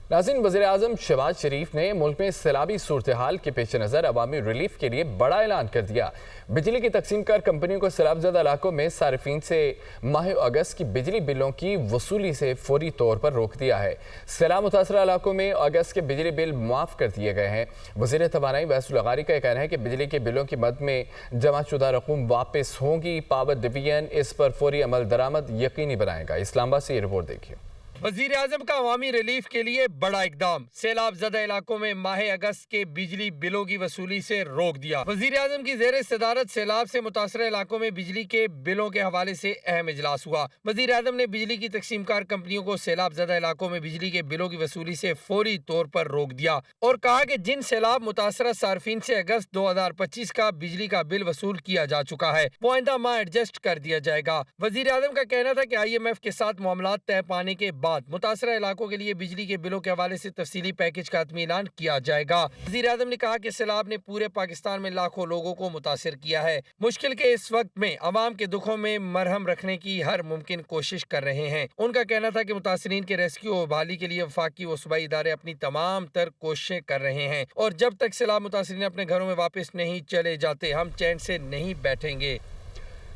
नाज़रीन, वज़ीर-ए-आज़म शहबाज शरीफ ने मुल्क में सैलाबी सूरत-ए-हाल के पेश नज़र अवामी रिलीफ के लिए बड़ा ऐलान कर दिया। बिजली की तकसीमकार कंपनियों को सैलाबज़दा इलाकों में सारिफीन से माह अगस्त की बिजली बिलों की वसूली से फौरी तौर पर रोक दिया है। सैलाब मुतासरा इलाकों में अगस्त के बिजली बिल माफ़ कर दिए गए हैं। वज़ीर तवानाई वैसुल लगारी का कहना है कि बिजली के बिलों की मद में जमा शुदा रकूम वापस होंगी। पावर डिवीजन इस पर फौरी अमल दरामद यकीनी बनाएगा। इस्लामाबाद से ये रिपोर्ट देखिए। वजीर आजम का अवामी रिलीफ के लिए बड़ा इकदाम, सैलाब ज़दा इलाकों में माह अगस्त के बिजली बिलों की वसूली से रोक दिया। वजीर आजम की ज़ेर सदारत सैलाब से मुतासरा इलाकों में बिजली के बिलों के हवाले से अहम इजलास हुआ। वजीर आजम ने बिजली की तकसीमकार कंपनियों को सैलाब ज़दा इलाकों में बिजली के बिलों की वसूली से फौरी तौर पर रोक दिया और कहा कि जिन सैलाब मुतासरा सार्फिन से अगस्त 2025 का बिजली का बिल वसूल किया जा चुका है वो आइंदा माह एडजस्ट कर दिया जाएगा। वजीर आजम का कहना था कि IMF के साथ मामलात तय पाने के बाद मुतासरा इलाकों के लिए बिजली के बिलों के हवाले से तफसीली पैकेज का हतमी ऐलान किया जाएगा। वज़ीर आज़म ने कहा कि सैलाब ने पूरे पाकिस्तान में लाखों लोगों को मुतासिर किया है। मुश्किल के इस वक्त में अवाम के दुखों में मरहम रखने की हर मुमकिन कोशिश कर रहे हैं। उनका कहना था कि मुतासिरीन के रेस्क्यू और बहाली के लिए वफाकी व सूबाई इदारे अपनी तमाम तर कोशिशें कर रहे हैं और जब तक सैलाब मुतासिरीन अपने घरों में वापस नहीं चले जाते हम चैन से नहीं बैठेंगे।